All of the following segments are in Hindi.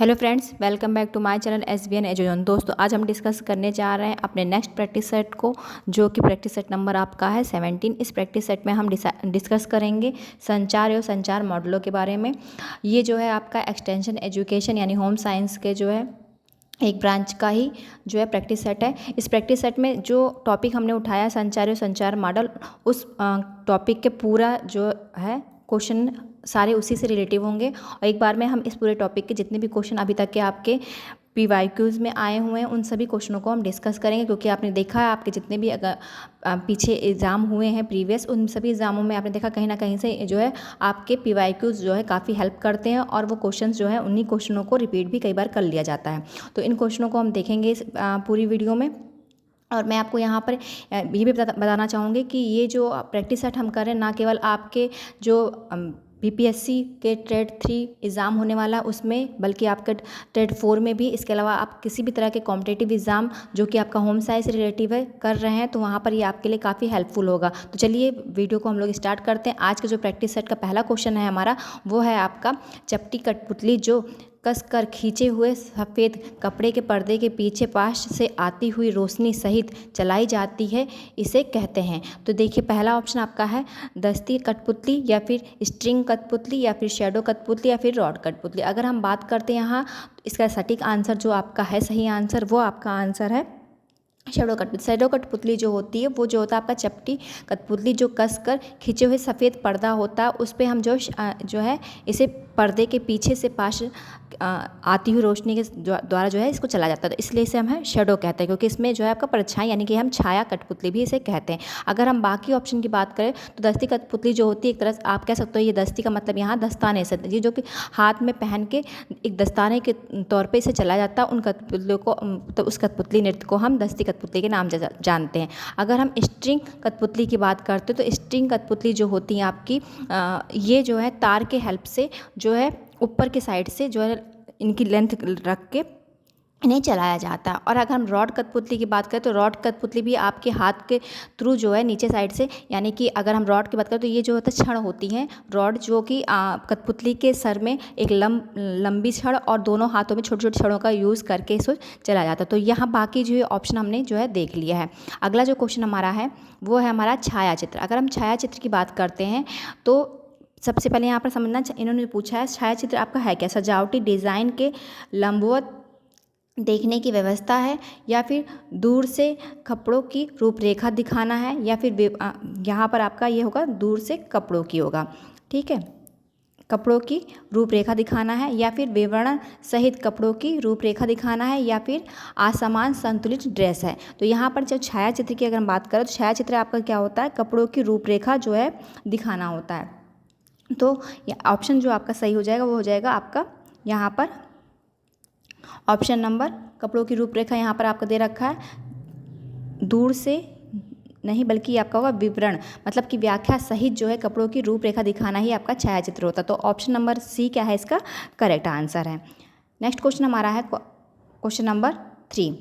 Hello friends, welcome back to my channel SBN education. दोस्तों, आज हम डिस्कस करने जा रहे हैं अपने नेक्स्ट प्रैक्टिस सेट को, जो कि प्रैक्टिस सेट नंबर आपका है 17। इस प्रैक्टिस सेट में हम डिस्कस करेंगे संचार एवं संचार मॉडलों के बारे में। ये जो है आपका एक्सटेंशन एजुकेशन यानी होम साइंस के जो है एक ब्रांच का ही जो है प्रैक्टिस सेट है। इस प्रैक्टिस सेट में जो टॉपिक हमने उठाया संचार एवं संचार मॉडल, उस टॉपिक के पूरा जो है क्वेश्चन सारे उसी से रिलेटिव होंगे। और एक बार में हम इस पूरे टॉपिक के जितने भी क्वेश्चन अभी तक के आपके PYQs में आए हुए हैं उन सभी क्वेश्चनों को हम डिस्कस करेंगे, क्योंकि आपने देखा है आपके जितने भी अगर पीछे एग्ज़ाम हुए हैं प्रीवियस, उन सभी एग्ज़ामों में आपने देखा कहीं ना कहीं से जो है आपके PYQs जो है काफ़ी हेल्प करते हैं, और वो क्वेश्चंस जो है उन्हीं क्वेश्चनों को रिपीट भी कई बार कर लिया जाता है। तो इन क्वेश्चनों को हम देखेंगे इस पूरी वीडियो में। और मैं आपको यहाँ पर ये भी बताना चाहूँगी कि ये जो प्रैक्टिस सेट हम कर रहे हैं, ना केवल आपके जो BPSC के ट्रेड 3 एग्ज़ाम होने वाला है उसमें, बल्कि आपका ट्रेड 4 में भी, इसके अलावा आप किसी भी तरह के कॉम्पिटिटिव एग्ज़ाम जो कि आपका होम साइंस से रिलेटिव है कर रहे हैं, तो वहाँ पर ये आपके लिए काफ़ी हेल्पफुल होगा। तो चलिए वीडियो को हम लोग स्टार्ट करते हैं। आज का जो प्रैक्टिस सेट का पहला क्वेश्चन है हमारा, वो है आपका चपटी कठपुतली जो कस कर खींचे हुए सफ़ेद कपड़े के पर्दे के पीछे पास से आती हुई रोशनी सहित चलाई जाती है, इसे कहते हैं। तो देखिए, पहला ऑप्शन आपका है दस्ती कठपुतली, या फिर स्ट्रिंग कठपुतली, या फिर शैडो कठपुतली, या फिर रॉड कठपुतली। अगर हम बात करते हैं यहाँ, इसका सटीक आंसर जो आपका है, सही आंसर, वो आपका आंसर है शैडो कठपुतली। शैडो कठपुतली जो होती है वो जो होता है आपका चपटी कठपुतली जो कस कर खींचे हुए सफ़ेद पर्दा होता है, उस पर हम जो है इसे पर्दे के पीछे से पास आती हुई रोशनी के द्वारा जो है इसको चला जाता है, तो इसलिए इसे हम शैडो कहते हैं, क्योंकि इसमें जो है आपका परछाई यानी कि हम छाया कठपुतली भी इसे कहते हैं। अगर हम बाकी ऑप्शन की बात करें तो दस्ती कठपुतली जो होती है, एक तरह से आप कह सकते हो ये दस्ती का मतलब यहाँ दस्ताने से, ये जो कि हाथ में पहन के एक दस्ताने के तौर पर इसे चला जाता है, उन कठपुतलियों को, तो उस कठपुतली नृत्य को हम दस्ती कठपुतली के नाम जानते हैं। अगर हम स्ट्रिंग कठपुतली की बात करते हैं तो स्ट्रिंग कठपुतली जो होती है आपकी, ये जो है तार के हेल्प से जो है ऊपर के साइड से जो है इनकी लेंथ रख के इन्हें चलाया जाता है। और अगर हम रॉड कठपुतली की बात करें तो रॉड कठपुतली भी आपके हाथ के थ्रू जो है नीचे साइड से, यानी कि अगर हम रॉड की बात करें तो ये जो होता है छड़ होती हैं रॉड, जो कि कठपुतली के सर में एक लंबी छड़ और दोनों हाथों में छोटी छोटी छड़ों का यूज़ करके इसको चलाया जाता है। तो यहाँ बाकी जो ऑप्शन हमने जो है देख लिया है। अगला जो क्वेश्चन हमारा है वो है हमारा छाया चित्र। अगर हम छाया चित्र की बात करते हैं तो सबसे पहले यहाँ पर समझना, इन्होंने पूछा है छाया चित्र आपका है क्या, सजावटी डिज़ाइन के लंबवत देखने की व्यवस्था है, या फिर दूर से कपड़ों की रूपरेखा दिखाना है, या फिर यहाँ पर आपका ये होगा दूर से कपड़ों की होगा, ठीक है, कपड़ों की रूपरेखा दिखाना है, या फिर विवरण सहित कपड़ों की रूपरेखा दिखाना है, या फिर असमान संतुलित ड्रेस है। तो यहाँ पर जब छाया चित्र की अगर हम बात करें तो छाया चित्र आपका क्या होता है, कपड़ों की रूपरेखा जो है दिखाना होता है। तो ऑप्शन जो आपका सही हो जाएगा वो हो जाएगा आपका यहाँ पर ऑप्शन नंबर, कपड़ों की रूपरेखा यहाँ पर आपका दे रखा है दूर से नहीं, बल्कि आपका होगा विवरण, मतलब कि व्याख्या सहित जो है कपड़ों की रूपरेखा दिखाना ही आपका छाया चित्र होता है। तो ऑप्शन नंबर C क्या है, इसका करेक्ट आंसर है। नेक्स्ट क्वेश्चन हमारा है क्वेश्चन नंबर 3।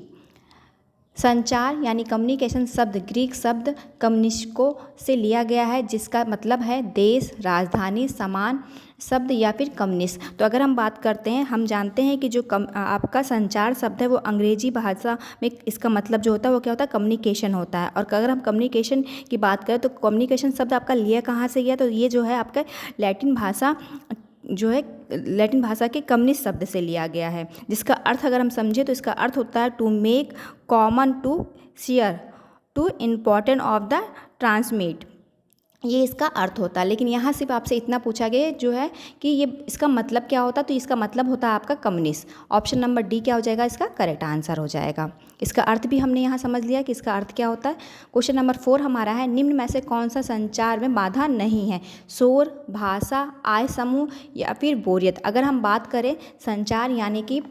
संचार यानी कम्युनिकेशन शब्द ग्रीक शब्द कम्युनिस्को से लिया गया है, जिसका मतलब है देश, राजधानी, समान शब्द, या फिर कम्युनिस्ट। तो अगर हम बात करते हैं, हम जानते हैं कि जो आपका संचार शब्द है वो अंग्रेजी भाषा में इसका मतलब जो होता है वो क्या होता है, कम्युनिकेशन होता है। और अगर हम कम्युनिकेशन की बात करें तो कम्युनिकेशन शब्द आपका लिया कहाँ से गया, तो ये जो है आपका लैटिन भाषा जो है लैटिन भाषा के कम्युनिस्ट शब्द से लिया गया है, जिसका अर्थ अगर हम समझें तो इसका अर्थ होता है to make common, to share, to important of the transmit, ये इसका अर्थ होता है। लेकिन यहाँ सिर्फ आपसे इतना पूछा गया जो है कि ये इसका मतलब क्या होता है, तो इसका मतलब होता है आपका कम्युनिस्ट। ऑप्शन नंबर D क्या हो जाएगा, इसका करेक्ट आंसर हो जाएगा। इसका अर्थ भी हमने यहाँ समझ लिया कि इसका अर्थ क्या होता है। क्वेश्चन नंबर 4 हमारा है निम्न में से कौन सा संचार में बाधा नहीं है, शोर, भाषा, आय समूह, या फिर बोरियत। अगर हम बात करें संचार यानी कि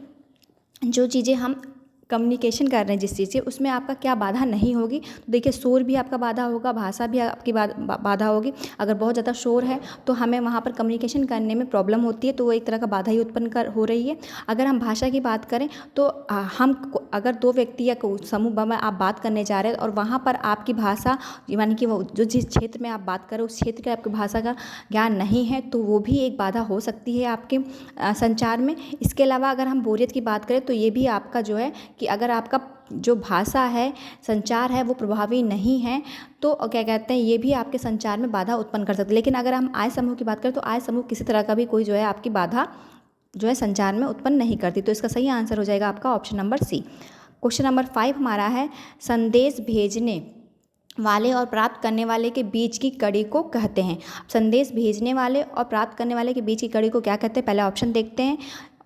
जो चीज़ें हम कम्युनिकेशन कर रहे हैं जिस चीज़ से, उसमें आपका क्या बाधा नहीं होगी। तो देखिए शोर भी आपका बाधा होगा, भाषा भी आपकी बाधा होगी। अगर बहुत ज़्यादा शोर है तो हमें वहाँ पर कम्युनिकेशन करने में प्रॉब्लम होती है, तो वो एक तरह का बाधा ही उत्पन्न हो रही है। अगर हम भाषा की बात करें तो अगर दो व्यक्ति या समूह में आप बात करने जा रहे हैं और वहाँ पर आपकी भाषा यानी कि वो जो जिस क्षेत्र में आप बात करें उस क्षेत्र की आपकी भाषा का ज्ञान नहीं है, तो वो भी एक बाधा हो सकती है आपके संचार में। इसके अलावा अगर हम बोरियत की बात करें तो ये भी आपका जो है कि अगर आपका जो भाषा है, संचार है, वो प्रभावी नहीं है, तो क्या कहते हैं, ये भी आपके संचार में बाधा उत्पन्न कर सकते हैं। लेकिन अगर हम आय समूह की बात करें तो आय समूह किसी तरह का भी कोई जो है आपकी बाधा जो है संचार में उत्पन्न नहीं करती। तो इसका सही आंसर हो जाएगा आपका option number C. Question number 5 हमारा है, संदेश भेजने वाले और प्राप्त करने वाले के बीच की कड़ी को कहते हैं। संदेश भेजने वाले और प्राप्त करने वाले के बीच की कड़ी को क्या कहते हैं? पहले ऑप्शन देखते हैं।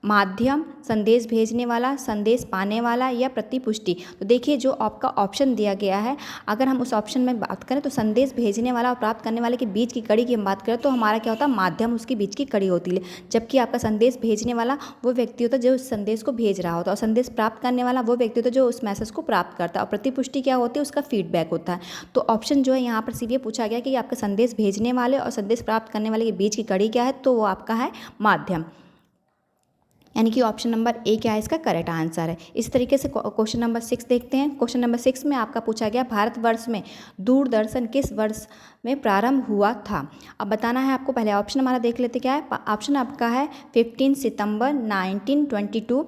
माध्यम, संदेश भेजने वाला, संदेश पाने वाला या प्रतिपुष्टि। तो देखिए जो आपका ऑप्शन दिया गया है, अगर हम उस ऑप्शन में बात करें तो संदेश भेजने वाला और प्राप्त करने वाले के बीच की कड़ी की हम बात करें तो हमारा क्या होता है? माध्यम उसके बीच की कड़ी होती है। जबकि आपका संदेश भेजने वाला वो व्यक्ति होता है जो उस संदेश को भेज रहा होता है, और संदेश प्राप्त करने वाला वो व्यक्ति होता है जो उस मैसेज को प्राप्त करता है, और प्रतिपुष्टि क्या होती है? उसका फीडबैक होता है। तो ऑप्शन जो है यहाँ पर सीधे पूछा गया कि आपका संदेश भेजने वाले और संदेश प्राप्त करने वाले के बीच की कड़ी क्या है? तो वो आपका है माध्यम, यानी कि ऑप्शन नंबर ए क्या है इसका करेक्ट आंसर है। इस तरीके से क्वेश्चन नंबर 6 देखते हैं। क्वेश्चन नंबर 6 में आपका पूछा गया, भारतवर्ष में दूरदर्शन किस वर्ष में प्रारंभ हुआ था? अब बताना है आपको। पहले ऑप्शन हमारा देख लेते क्या है। ऑप्शन आपका है 15 सितंबर 1922,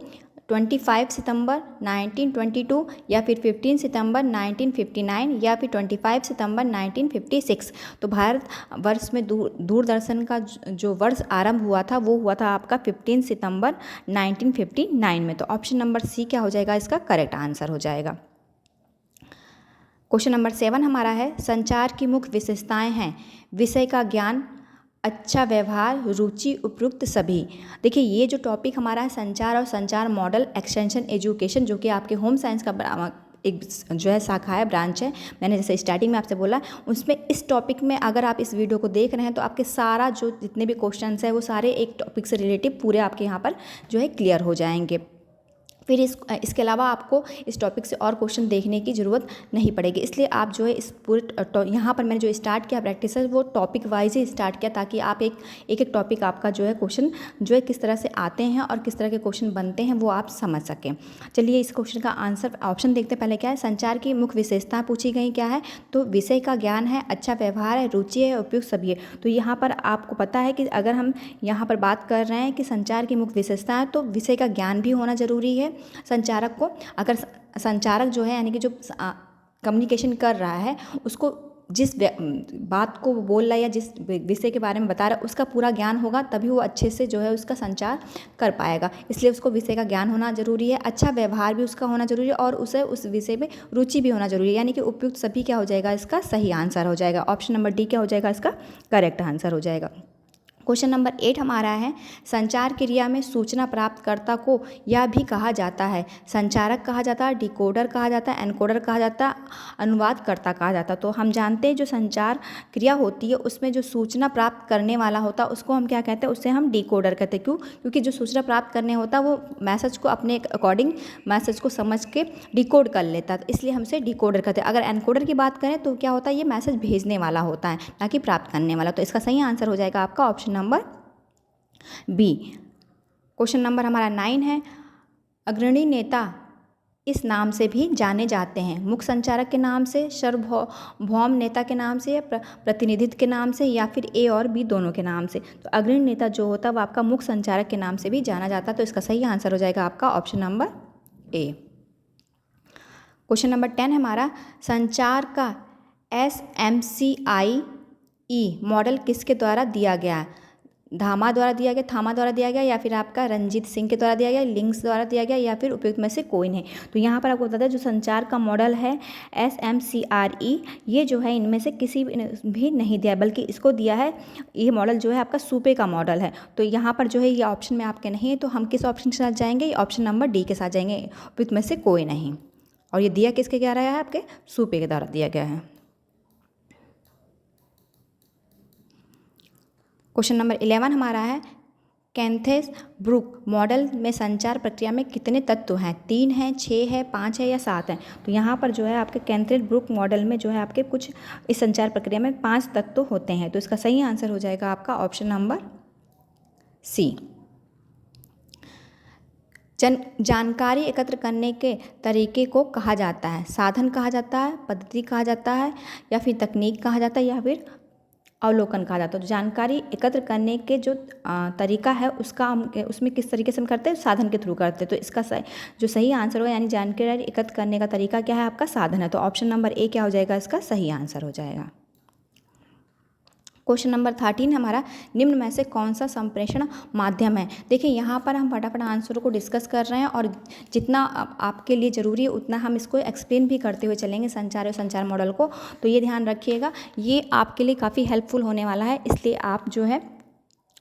25 सितंबर 1922, या फिर 15 सितंबर 1959, या फिर 25 सितंबर 1956। तो भारत वर्ष में दूरदर्शन का जो वर्ष आरंभ हुआ था वो हुआ था आपका 15 सितंबर 1959 में। तो ऑप्शन नंबर सी क्या हो जाएगा इसका करेक्ट आंसर हो जाएगा। क्वेश्चन नंबर 7 हमारा है, संचार की मुख्य विशेषताएं हैं विषय का ज्ञान, अच्छा व्यवहार, रुचि, उपयुक्त सभी। देखिए ये जो टॉपिक हमारा है संचार और संचार मॉडल एक्सटेंशन एजुकेशन, जो कि आपके होम साइंस का एक जो है शाखा है, ब्रांच है, मैंने जैसे स्टार्टिंग में आपसे बोला, उसमें इस टॉपिक में अगर आप इस वीडियो को देख रहे हैं तो आपके सारा जो जितने भी क्वेश्चंस हैं वो सारे एक टॉपिक से रिलेटिव पूरे आपके यहाँ पर जो है क्लियर हो जाएंगे। फिर इसके अलावा आपको इस टॉपिक से और क्वेश्चन देखने की ज़रूरत नहीं पड़ेगी। इसलिए आप जो है इस पूरे यहाँ पर मैंने जो स्टार्ट किया प्रैक्टिस वो टॉपिक वाइज ही स्टार्ट किया, ताकि आप एक टॉपिक आपका जो है क्वेश्चन जो है किस तरह से आते हैं और किस तरह के क्वेश्चन बनते हैं वो आप समझ सकें। चलिए इस क्वेश्चन का आंसर ऑप्शन देखते हैं। पहले क्या है, संचार की मुख्य विशेषता पूछी गई क्या है? तो विषय का ज्ञान है, अच्छा व्यवहार है, रुचि है, उपयुक्त सभी है। तो यहाँ पर आपको पता है कि अगर हम यहाँ पर बात कर रहे हैं कि संचार की मुख्य विशेषता है तो विषय का ज्ञान भी होना जरूरी है संचारक को। अगर संचारक जो है यानी कि जो कम्युनिकेशन कर रहा है उसको जिस बात को वो बोल रहा है या जिस विषय के बारे में बता रहा है उसका पूरा ज्ञान होगा, तभी वो अच्छे से जो है उसका संचार कर पाएगा। इसलिए उसको विषय का ज्ञान होना जरूरी है, अच्छा व्यवहार भी उसका होना जरूरी है, और उसे उस विषय में रुचि भी होना जरूरी है। यानी कि उपयुक्त सभी क्या हो जाएगा इसका सही आंसर हो जाएगा। ऑप्शन नंबर डी क्या हो जाएगा इसका करेक्ट आंसर हो जाएगा। क्वेश्चन नंबर 8 हमारा है, संचार क्रिया में सूचना प्राप्तकर्ता को यह भी कहा जाता है, संचारक कहा जाता है, डिकोडर कहा जाता है, एनकोडर कहा जाता है, अनुवादकर्ता कहा जाता है। तो हम जानते हैं जो संचार क्रिया होती है उसमें जो सूचना प्राप्त करने वाला होता है उसको हम क्या कहते हैं? उससे हम डिकोडर कहते हैं। क्यों? क्योंकि जो सूचना प्राप्त करने होता है वो मैसेज को अपने अकॉर्डिंग मैसेज को समझ के डिकोड कर लेता है, तो इसलिए हमसे डिकोडर कहते हैं। अगर एनकोडर की बात करें तो क्या होता है? ये मैसेज भेजने वाला होता है, ना कि प्राप्त करने वाला। तो इसका सही आंसर हो जाएगा आपका option number B. Question number हमारा 9 है, अग्रणी नेता इस नाम से भी जाने जाते हैं, मुख्य संचारक के नाम से, सार्वभौम नेता के नाम से, या प्रतिनिधित्व के नाम से, या फिर ए और बी दोनों के नाम से। तो अग्रणी नेता जो होता है वो आपका मुख्य संचारक के नाम से भी जाना जाता है। तो इसका सही आंसर हो जाएगा आपका option number A. Question number 10 हमारा, संचार का SMCIE मॉडल किसके द्वारा दिया गया? धामा द्वारा दिया गया, थामा द्वारा दिया गया, या फिर आपका रंजीत सिंह के द्वारा दिया गया, लिंक्स द्वारा दिया गया, या फिर उपयुक्त में से कोई नहीं। तो यहाँ पर आपको बता दें जो संचार का मॉडल है SMCRE, ये जो है इनमें से किसी भी नहीं दिया, बल्कि इसको दिया है, ये मॉडल जो है आपका सूपे का मॉडल है। तो यहाँ पर जो है ये ऑप्शन में आपके नहीं है, तो हम किस ऑप्शन के साथ जाएंगे? ऑप्शन नंबर डी के साथ जाएंगे, उपयुक्त में से कोई नहीं। और ये दिया किसके द्वारा है? आपके सूपे के द्वारा दिया गया है। क्वेश्चन नंबर 11 हमारा है, कैथेस ब्रुक मॉडल में संचार प्रक्रिया में कितने तत्व हैं? 3 हैं, 6 है, 5 है या 7 हैं? तो यहाँ पर जो है आपके कैथेस ब्रुक मॉडल में जो है आपके कुछ इस संचार प्रक्रिया में 5 तत्व होते हैं। तो इसका सही आंसर हो जाएगा आपका ऑप्शन नंबर सी। जानकारी एकत्र करने के तरीके को कहा जाता है? साधन कहा जाता है, पद्धति कहा जाता है, या फिर तकनीक कहा जाता है, या फिर अवलोकन कहा जाता है? तो जानकारी एकत्र करने के जो तरीका है उसमें किस तरीके से हम करते हैं? साधन के थ्रू करते हैं। तो इसका जो सही आंसर होगा, यानी जानकारी एकत्र करने का तरीका क्या है आपका? साधन है। तो ऑप्शन नंबर ए क्या हो जाएगा? इसका सही आंसर हो जाएगा। क्वेश्चन नंबर 13 हमारा, निम्न में से कौन सा संप्रेषण माध्यम है? देखिए यहाँ पर हम फटाफट आंसरों को डिस्कस कर रहे हैं और जितना आपके लिए ज़रूरी है उतना हम इसको एक्सप्लेन भी करते हुए चलेंगे संचार और संचार मॉडल को। तो ये ध्यान रखिएगा, ये आपके लिए काफ़ी हेल्पफुल होने वाला है, इसलिए आप जो है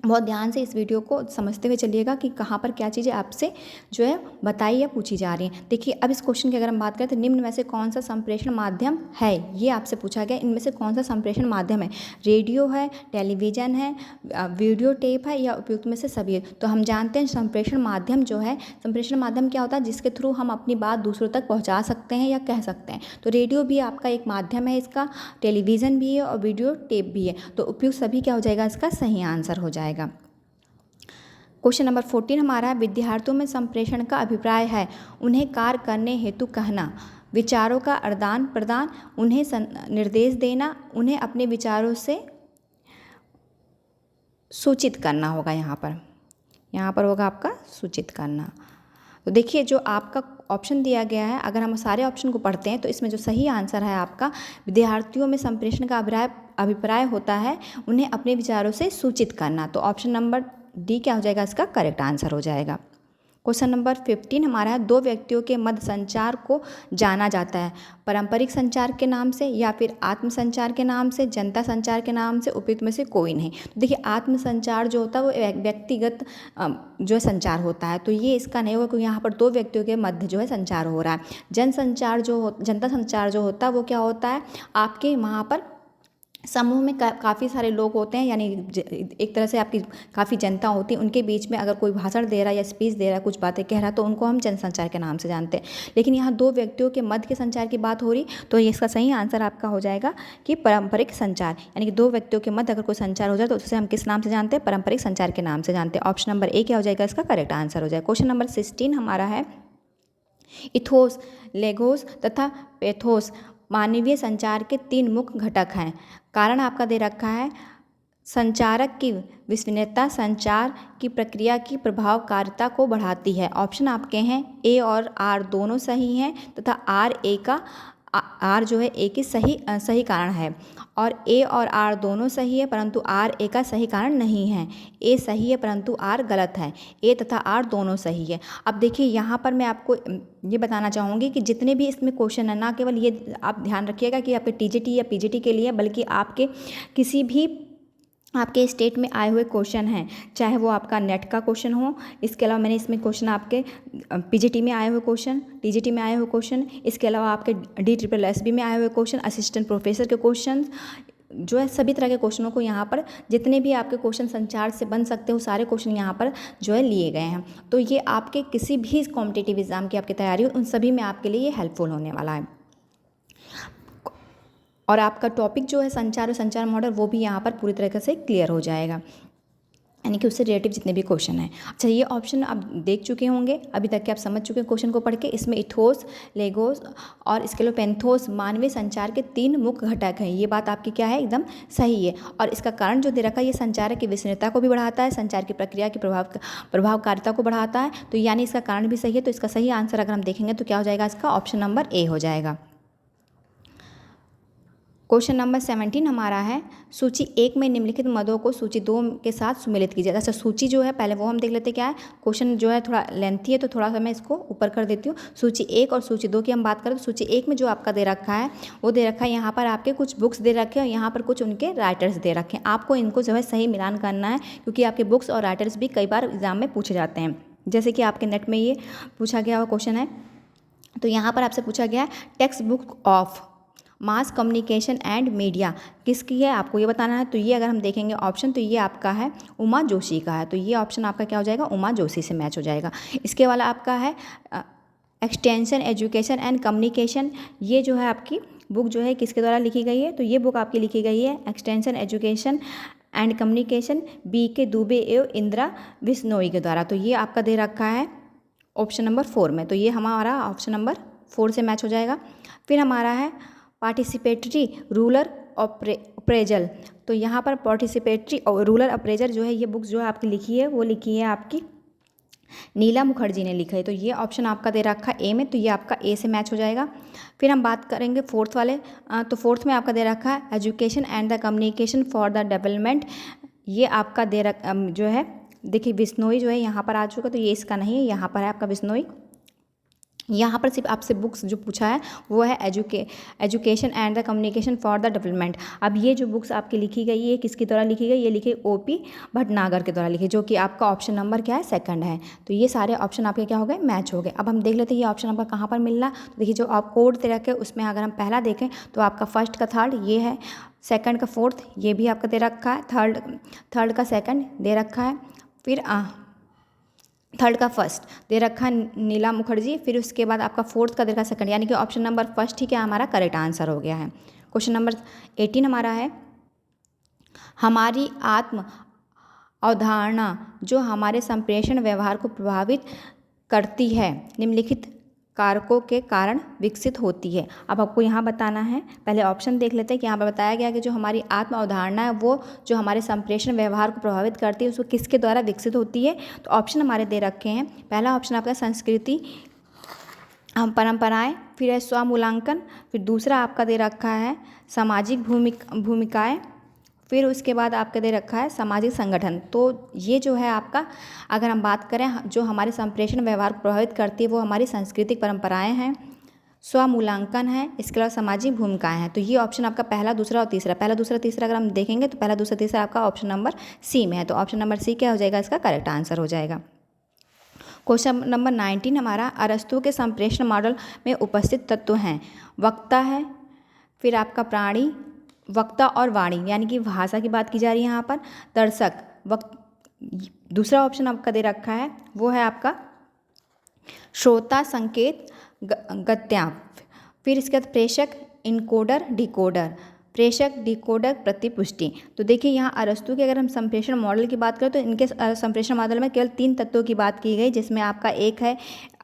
बहुत ध्यान से इस वीडियो को समझते हुए चलिएगा कि कहाँ पर क्या चीज़ें आपसे जो है बताई या पूछी जा रही हैं। देखिए अब इस क्वेश्चन की अगर हम बात करें तो निम्न में से कौन सा संप्रेषण माध्यम है, ये आपसे पूछा गया। इनमें से कौन सा संप्रेषण माध्यम है? रेडियो है, टेलीविज़न है, वीडियो टेप है, या उपयुक्त में से सभी है? तो हम जानते हैं संप्रेषण माध्यम जो है, संप्रेषण माध्यम क्या होता है? जिसके थ्रू हम अपनी बात दूसरों तक पहुँचा सकते हैं या कह सकते हैं। तो रेडियो भी आपका एक माध्यम है इसका, टेलीविज़न भी है और वीडियो टेप भी है। तो उपयुक्त सभी क्या हो जाएगा? इसका सही आंसर हो जाएगा। क्वेश्चन नंबर 14 हमारा, विद्यार्थियों में संप्रेषण का अभिप्राय है उन्हें कार्य करने हेतु कहना, विचारों का आदान प्रदान, उन्हें निर्देश देना, उन्हें अपने विचारों से सूचित करना होगा। यहाँ पर होगा आपका सूचित करना। तो देखिए जो आपका ऑप्शन दिया गया है, अगर हम सारे ऑप्शन को पढ़ते हैं तो इसमें जो सही आंसर है आपका, विद्यार्थियों में संप्रेषण का अभिप्राय होता है उन्हें अपने विचारों से सूचित करना। तो ऑप्शन नंबर डी क्या हो जाएगा? इसका करेक्ट आंसर हो जाएगा। क्वेश्चन नंबर 15 हमारा है, दो व्यक्तियों के मध्य संचार को जाना जाता है पारंपरिक संचार के नाम से, या फिर आत्म संचार के नाम से, जनता संचार के नाम से, उपयुक्त में से कोई नहीं। तो देखिए आत्म संचार जो होता है वो व्यक्तिगत जो संचार होता है, तो ये इसका नहीं होगा क्योंकि यहाँ पर दो व्यक्तियों के मध्य जो है संचार हो रहा है। जनता संचार जो होता है वो क्या होता है? आपके वहाँ पर समूह में काफ़ी सारे लोग होते हैं, यानी एक तरह से आपकी काफ़ी जनता होती है, उनके बीच में अगर कोई भाषण दे रहा है या स्पीच दे रहा है, कुछ बातें कह रहा है, तो उनको हम जनसंचार के नाम से जानते हैं। लेकिन यहाँ दो व्यक्तियों के मध्य के संचार की बात हो रही, तो इसका सही आंसर आपका हो जाएगा कि पारंपरिक संचार, यानी कि दो व्यक्तियों के मध्य अगर कोई संचार हो जाए तो उसे हम किस नाम से जानते हैं? पारंपरिक संचार के नाम से जानते हैं। ऑप्शन नंबर ए क्या हो जाएगा? इसका करेक्ट आंसर हो जाएगा। क्वेश्चन नंबर 16 हमारा है, इथोस, लेगोस तथा पैथोस मानवीय संचार के 3 मुख्य घटक हैं। कारण आपका दे रखा है, संचारक की विश्वसनीयता संचार की प्रक्रिया की प्रभावकारिता को बढ़ाती है। ऑप्शन आपके हैं ए और आर दोनों सही हैं, तथा आर जो है ए की सही कारण है, और ए और आर दोनों सही है परंतु आर ए का सही कारण नहीं है। ए सही है परंतु आर गलत है, ए तथा आर दोनों सही है। अब देखिए यहाँ पर मैं आपको ये बताना चाहूँगी कि जितने भी इसमें क्वेश्चन है, ना केवल ये आप ध्यान रखिएगा कि आपके टीजीटी या पीजीटी के लिए, बल्कि आपके किसी भी आपके स्टेट में आए हुए क्वेश्चन हैं, चाहे वो आपका नेट का क्वेश्चन हो, इसके अलावा मैंने इसमें क्वेश्चन आपके पीजीटी में आए हुए क्वेश्चन, टीजीटी में आए हुए क्वेश्चन, इसके अलावा आपके DSSB में आए हुए क्वेश्चन, असिस्टेंट प्रोफेसर के क्वेश्चन, जो है सभी तरह के क्वेश्चनों को यहाँ पर जितने भी आपके क्वेश्चन संचार से बन सकते हो सारे क्वेश्चन यहाँ पर जो है लिए गए हैं। तो ये आपके किसी भी कॉम्पिटिटिव एग्जाम की आपकी तैयारी हो, उन सभी में आपके लिए ये हेल्पफुल होने वाला है। और आपका टॉपिक जो है संचार और संचार मॉडल, वो भी यहाँ पर पूरी तरीके से क्लियर हो जाएगा, यानी कि उससे रिलेटिव जितने भी क्वेश्चन हैं। अच्छा, ये ऑप्शन आप देख चुके होंगे, अभी तक के आप समझ चुके हैं क्वेश्चन को पढ़ के। इसमें इथोस, लेगोस और इसके लिए पैंथोस मानवीय संचार के 3 मुख्य घटक हैं। ये बात आपकी क्या है? एकदम सही है। और इसका कारण जो दे रखा है, ये संचारक की विश्वसनीयता को भी बढ़ाता है, संचार की प्रक्रिया की प्रभावकारिता को बढ़ाता है, तो यानी इसका कारण भी सही है। तो इसका सही आंसर अगर हम देखेंगे तो क्या हो जाएगा? इसका ऑप्शन नंबर ए हो जाएगा। क्वेश्चन नंबर 17 हमारा है, सूची 1 में निम्नलिखित मदों को सूची 2 के साथ सुमेलित कीजिए। अच्छा, सूची जो है पहले वो हम देख लेते क्या है। क्वेश्चन जो है थोड़ा लेंथी है तो थोड़ा सा मैं इसको ऊपर कर देती हूँ। सूची 1 और सूची 2 की हम बात करें तो सूची 1 में जो आपका दे रखा है वो दे रखा है, यहाँ पर आपके कुछ बुक्स दे रखे हैं और यहाँ पर कुछ उनके राइटर्स दे रखे हैं। आपको इनको जो है सही मिलान करना है, क्योंकि आपके बुक्स और राइटर्स भी कई बार एग्जाम में पूछे जाते हैं। जैसे कि आपके नेट में ये पूछा गया हुआ क्वेश्चन है, तो यहाँ पर आपसे पूछा गया है text book of mass communication and media किसकी है, आपको ये बताना है। तो ये अगर हम देखेंगे ऑप्शन, तो ये आपका है उमा जोशी का है। तो ये ऑप्शन आपका क्या हो जाएगा, उमा जोशी से मैच हो जाएगा। इसके वाला आपका है एक्सटेंशन एजुकेशन एंड कम्युनिकेशन। ये जो है आपकी बुक जो है किसके द्वारा लिखी गई है, तो ये बुक आपकी लिखी गई है extension education and communication BK Dubey एवं इंदिरा बिश्नोई के द्वारा। तो ये आपका दे रखा है ऑप्शन नंबर 4 में। तो ये हमारा ऑप्शन नंबर 4 से मैच हो जाएगा। फिर हमारा है पार्टिसिपेटरी रूरल अप्रेजल। तो यहाँ पर पार्टिसिपेटरी और रूरल अप्रेजल जो है ये बुक जो है आपकी लिखी है, वो लिखी है आपकी नीला मुखर्जी ने लिखा है। तो ये ऑप्शन आपका दे रखा है ए में, तो ये आपका ए से मैच हो जाएगा। फिर हम बात करेंगे फोर्थ वाले, तो फोर्थ में आपका दे रखा है education and the communication for the development. ये आपका जो है देखिए बिश्नोई जो है यहाँ पर आ चुका, तो ये इसका नहीं है, यहाँ पर है आपका बिश्नोई। यहाँ पर सिर्फ आपसे बुक्स जो पूछा है वो है education and the communication for the development. अब ये जो बुक्स आपकी लिखी गई है किसके द्वारा लिखी गई, ये लिखी OP भटनागर के द्वारा लिखी, जो कि आपका ऑप्शन नंबर क्या है, सेकंड है। तो ये सारे ऑप्शन आपके क्या हो गए, मैच हो गए। अब हम देख लेते हैं ये ऑप्शन आपका कहाँ पर मिल रहा है। तो देखिए जो आप कोड दे रखे उसमें अगर हम पहला देखें तो आपका फर्स्ट का थर्ड ये है, सेकंड का फोर्थ ये भी आपका दे रखा है, थर्ड का सेकंड दे रखा है, फिर थर्ड का फर्स्ट दे रखा है नीला मुखर्जी, फिर उसके बाद आपका फोर्थ का दे रखा सेकंड, यानी कि ऑप्शन नंबर फर्स्ट ही क्या हमारा करेक्ट आंसर हो गया है। क्वेश्चन नंबर 18 हमारा है हमारी आत्म अवधारणा जो हमारे संप्रेषण व्यवहार को प्रभावित करती है निम्नलिखित कारकों के कारण विकसित होती है। अब आपको यहाँ बताना है, पहले ऑप्शन देख लेते हैं कि यहाँ पर बताया गया कि जो हमारी आत्म अवधारणा है वो जो हमारे संप्रेषण व्यवहार को प्रभावित करती है उसको किसके द्वारा विकसित होती है। तो ऑप्शन हमारे दे रखे हैं, पहला ऑप्शन आपका संस्कृति परंपराएं, फिर है स्वमूल्यांकन, फिर दूसरा आपका दे रखा है सामाजिक भूमिकाएँ, फिर उसके बाद आपका दे रखा है सामाजिक संगठन। तो ये जो है आपका अगर हम बात करें जो हमारे संप्रेषण व्यवहार को प्रभावित करती है वो हमारी सांस्कृतिक परंपराएं हैं, स्वमूल्यांकन है, इसके अलावा सामाजिक भूमिकाएं हैं। तो ये ऑप्शन आपका पहला दूसरा और तीसरा, पहला दूसरा तीसरा अगर हम देखेंगे तो पहला दूसरा तीसरा आपका ऑप्शन नंबर C में है। तो ऑप्शन नंबर C क्या हो जाएगा, इसका करेक्ट आंसर हो जाएगा। क्वेश्चन नंबर 19 हमारा अरस्तु के संप्रेषण मॉडल में उपस्थित तत्व हैं, वक्ता है, फिर आपका प्राणी, वक्ता और वाणी यानी कि भाषा की बात की जा रही है यहाँ पर, दर्शक, दूसरा ऑप्शन आपका दे रखा है वो है आपका श्रोता, संकेत, गद्यांश, फिर इसके बाद प्रेषक, इनकोडर, डिकोडर, प्रेषक, डिकोडर, प्रतिपुष्टि। तो देखिए यहाँ अरस्तु के अगर हम संप्रेषण मॉडल की बात करें तो इनके संप्रेषण मॉडल में केवल 3 तत्वों की बात की गई, जिसमें आपका एक है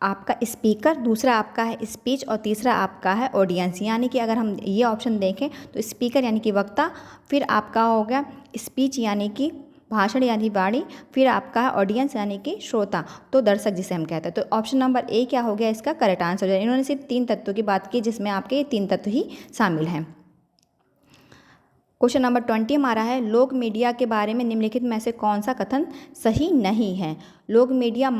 आपका स्पीकर, दूसरा आपका है स्पीच और तीसरा आपका है ऑडियंस। यानी कि अगर हम ये ऑप्शन देखें तो स्पीकर यानी कि वक्ता, फिर आपका हो गया स्पीच यानी कि भाषण यानी वाणी, फिर आपका है ऑडियंस यानी कि श्रोता, तो दर्शक जिसे हम कहते हैं। तो ऑप्शन नंबर A क्या हो गया, इसका करेक्ट आंसर हो जाएगा। इन्होंने सिर्फ 3 तत्वों की बात की जिसमें आपके ये 3 तत्व ही शामिल हैं। क्वेश्चन नंबर 20 हमारा है लोक मीडिया के बारे में निम्नलिखित में से कौन सा कथन सही नहीं है। लोक मीडिया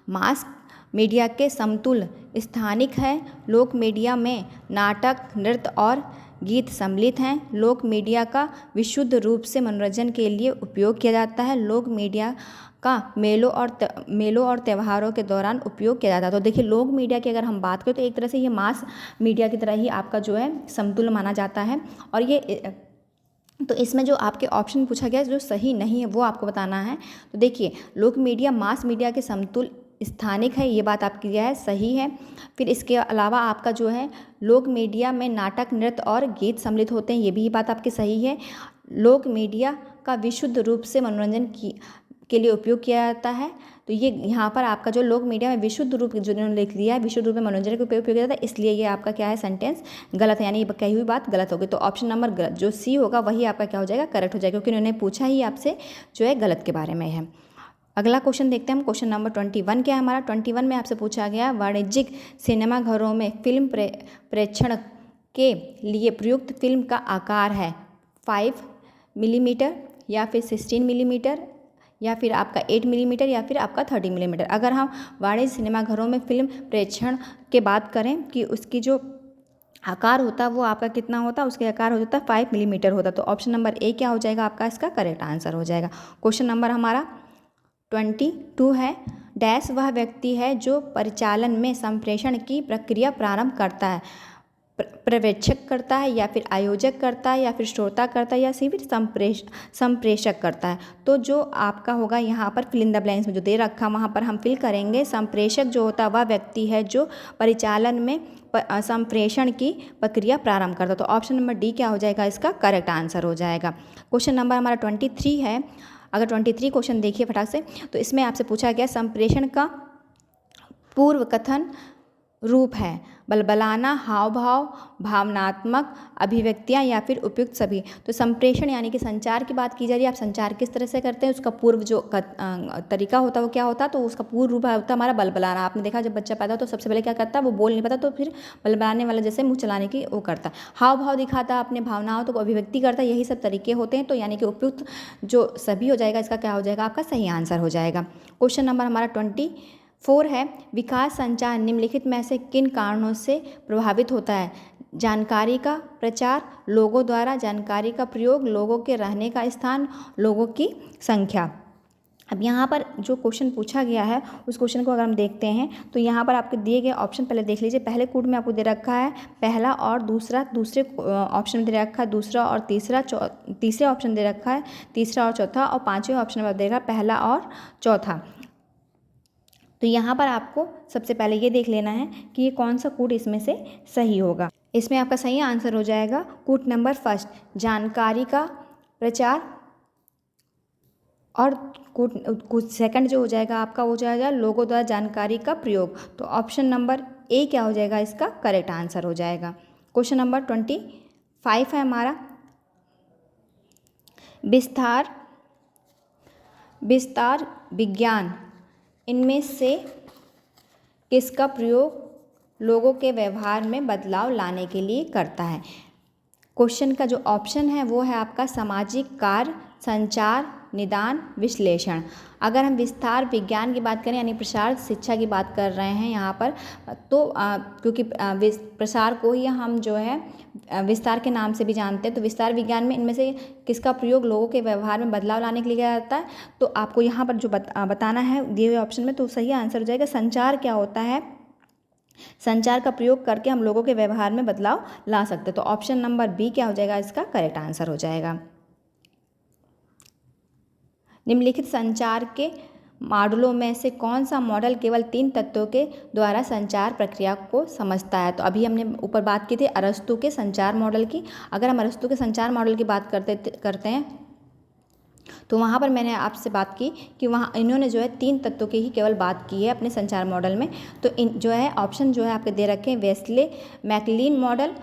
मास मीडिया के समतुल्य स्थानिक है। लोक मीडिया में नाटक, नृत्य और गीत सम्मिलित हैं। लोक मीडिया का विशुद्ध रूप से मनोरंजन के लिए उपयोग किया जाता है। लोक मीडिया का मेलों और त्योहारों के दौरान उपयोग किया जाता है। तो देखिए लोक मीडिया की अगर हम बात करें तो एक तरह से ये मास मीडिया की तरह ही आपका जो है समतुल्य माना जाता है। और ये तो इसमें जो आपके ऑप्शन पूछा गया जो सही नहीं है वो आपको बताना है। तो देखिए लोक मीडिया मास मीडिया के समतुल्य स्थानिक है, ये बात आपकी क्या है, सही है। फिर इसके अलावा आपका जो है लोक मीडिया में नाटक, नृत्य और गीत सम्मिलित होते हैं, ये भी बात आपकी सही है। लोक मीडिया का विशुद्ध रूप से मनोरंजन के लिए उपयोग किया जाता है। तो ये यहाँ पर आपका जो लोक मीडिया में विशुद्ध रूप जो उन्होंने लिख दिया है विशुद्ध रूप में मनोरंजन के उपयोग किया जाता है, इसलिए ये आपका क्या है सेंटेंस गलत है, यानी ये कही हुई बात गलत होगी। तो ऑप्शन नंबर गलत जो C होगा वही आपका क्या हो जाएगा, करेक्ट हो जाएगा, क्योंकि उन्होंने पूछा ही आपसे जो है गलत के बारे में है। अगला क्वेश्चन देखते हैं हम। क्वेश्चन नंबर 21 क्या है हमारा। 21 में आपसे पूछा गया वाणिज्यिक सिनेमाघरों में फिल्म प्रेक्षण के लिए प्रयुक्त फिल्म का आकार है 5 मिलीमीटर या फिर 16 मिलीमीटर या फिर आपका 8 मिलीमीटर या फिर आपका 30 मिलीमीटर। अगर हम वाणिज्य सिनेमाघरों में फिल्म प्रेक्षण के बात करें कि उसकी जो आकार होता है वो आपका कितना होता है, उसके आकार हो जाता है 5 मिलीमीटर होता है। तो ऑप्शन नंबर A क्या हो जाएगा आपका, इसका करेक्ट आंसर हो जाएगा। क्वेश्चन नंबर हमारा 22 है, डैश वह व्यक्ति है जो परिचालन में संप्रेषण की प्रक्रिया प्रारंभ करता है, पर्यवेक्षक करता है या फिर आयोजक करता है या फिर श्रोता करता है या फिर संप्रेषक करता है। तो जो आपका होगा यहाँ पर फिल इन द ब्लैंक्स में जो दे रखा वहाँ पर हम फिल करेंगे। संप्रेषक जो होता है वह व्यक्ति है जो परिचालन में संप्रेषण की प्रक्रिया प्रारंभ करता है। तो ऑप्शन नंबर डी क्या हो जाएगा, इसका करेक्ट आंसर हो जाएगा। क्वेश्चन नंबर हमारा 23 है। अगर 23 क्वेश्चन देखिए फटाक से, तो इसमें आपसे पूछा गया संप्रेषण का पूर्व कथन रूप है बलबलाना, हाव भाव, भावनात्मक अभिव्यक्तियाँ या फिर उपयुक्त सभी। तो संप्रेषण यानी कि संचार की बात की जा रही है। आप संचार किस तरह से करते हैं, उसका पूर्व जो तरीका होता है वो क्या होता है, तो उसका पूर्व रूप होता है हमारा बलबलाना। आपने देखा जब बच्चा पैदा हो तो सबसे पहले क्या करता है, वो बोल नहीं पाता तो फिर बलबलाने वाला जैसे मुँह चलाने की वो करता है। हाव भाव दिखाता है अपने भावनाओं तो अभिव्यक्ति करता है, यही सब तरीके होते हैं। तो यानी कि उपयुक्त जो सभी हो जाएगा, इसका क्या हो जाएगा, आपका सही आंसर हो जाएगा। क्वेश्चन नंबर हमारा 24 है। विकास संचार निम्नलिखित में से किन कारणों से प्रभावित होता है। जानकारी का प्रचार, लोगों द्वारा जानकारी का प्रयोग, लोगों के रहने का स्थान, लोगों की संख्या। अब यहाँ पर जो क्वेश्चन पूछा गया है उस क्वेश्चन को अगर हम देखते हैं तो यहाँ पर आपके दिए गए ऑप्शन पहले देख लीजिए। पहले कूट में आपको दे रखा है पहला और दूसरा, दूसरे ऑप्शन में दे रखा है दूसरा और तीसरा, तीसरे ऑप्शन दे रखा है तीसरा और चौथा, और पाँचवें ऑप्शन में दे रखा है पहला और चौथा। तो यहाँ पर आपको सबसे पहले ये देख लेना है कि ये कौन सा कूट इसमें से सही होगा। इसमें आपका सही आंसर हो जाएगा कूट नंबर फर्स्ट, जानकारी का प्रचार, और कूट सेकंड जो हो जाएगा आपका हो जाएगा लोगों द्वारा जानकारी का प्रयोग। तो ऑप्शन नंबर ए क्या हो जाएगा, इसका करेक्ट आंसर हो जाएगा। क्वेश्चन नंबर 25 है हमारा। विस्तार विज्ञान इनमें से किसका प्रयोग लोगों के व्यवहार में बदलाव लाने के लिए करता है। क्वेश्चन का जो ऑप्शन है वो है आपका सामाजिक कार्य, संचार, निदान, विश्लेषण। अगर हम विस्तार विज्ञान की बात करें यानी प्रसार शिक्षा की बात कर रहे हैं यहाँ पर, तो क्योंकि प्रसार को ही हम जो है विस्तार के नाम से भी जानते हैं, तो विस्तार विज्ञान में इनमें से किसका प्रयोग लोगों के व्यवहार में बदलाव लाने के लिए किया जाता है। तो आपको यहाँ पर जो बताना है दिए हुए ऑप्शन में, तो सही आंसर हो जाएगा संचार क्या होता है, संचार का प्रयोग करके हम लोगों के व्यवहार में बदलाव ला सकते हैं। तो ऑप्शन नंबर बी क्या हो जाएगा, इसका करेक्ट आंसर हो जाएगा। निम्नलिखित संचार के मॉडलों में से कौन सा मॉडल केवल 3 तत्वों के द्वारा संचार प्रक्रिया को समझता है। तो अभी हमने ऊपर बात की थी अरस्तु के संचार मॉडल की। अगर हम अरस्तु के संचार मॉडल की बात करते हैं तो वहाँ पर मैंने आपसे बात की कि वहाँ इन्होंने जो है 3 तत्वों की ही केवल बात की है अपने संचार मॉडल में। तो इन जो है ऑप्शन जो है आपके दे रखे हैं वेस्ले मैकलीन मॉडल,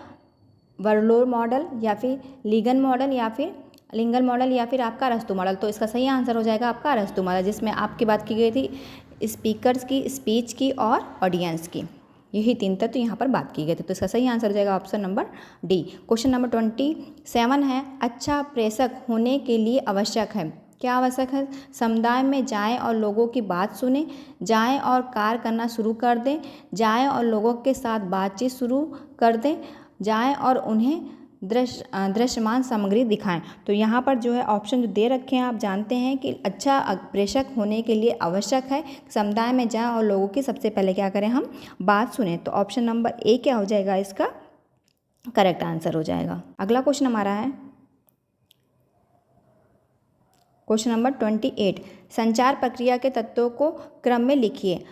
वर्लोर मॉडल, या फिर लीगन मॉडल, या फिर लिंगन मॉडल, या फिर आपका अरस्तु मॉडल। तो इसका सही आंसर हो जाएगा आपका अरस्तु मॉडल, जिसमें आपकी बात की गई थी स्पीकर्स की, स्पीच की और ऑडियंस की। यही 3 तत्व यहाँ पर बात की गई थी। तो इसका सही आंसर हो जाएगा option number D. Question number 27 है। अच्छा प्रेषक होने के लिए आवश्यक है, क्या आवश्यक है। समुदाय में जाएं और लोगों की बात सुने, जाएं और कार्य करना शुरू कर दें, जाएं और लोगों के साथ बातचीत शुरू कर दें, जाएं और उन्हें दृश्यमान सामग्री दिखाएं। तो यहाँ पर जो है ऑप्शन जो दे रखे हैं आप जानते हैं कि अच्छा प्रेषक होने के लिए आवश्यक है समुदाय में जाएं और लोगों की सबसे पहले क्या करें, हम बात सुने। तो ऑप्शन नंबर ए क्या हो जाएगा, इसका करेक्ट आंसर हो जाएगा। अगला क्वेश्चन हमारा है क्वेश्चन नंबर 28। संचार प्रक्रिया के तत्वों को क्रम में लिखिए।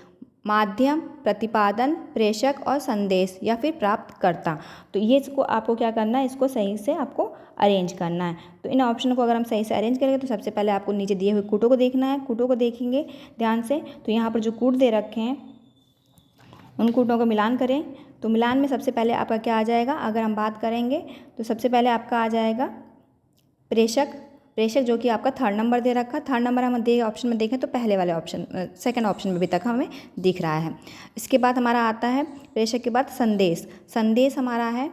माध्यम, प्रतिपादन, प्रेषक और संदेश या फिर प्राप्तकर्ता। तो ये इसको आपको क्या करना है, इसको सही से आपको अरेंज करना है। तो इन ऑप्शन को अगर हम सही से अरेंज करेंगे तो सबसे पहले आपको नीचे दिए हुए कूटों को देखना है। कूटों को देखेंगे ध्यान से, तो यहाँ पर जो कूट दे रखे हैं उन कूटों को मिलान करें। तो मिलान में सबसे पहले आपका क्या आ जाएगा, अगर हम बात करेंगे तो सबसे पहले आपका आ जाएगा प्रेषक। प्रेषक जो कि आपका 3rd नंबर दे रखा। 3rd नंबर हम दे ऑप्शन में देखें तो पहले वाले ऑप्शन 2nd ऑप्शन में भी तक हमें दिख रहा है। इसके बाद हमारा आता है प्रेषक के बाद संदेश। संदेश हमारा है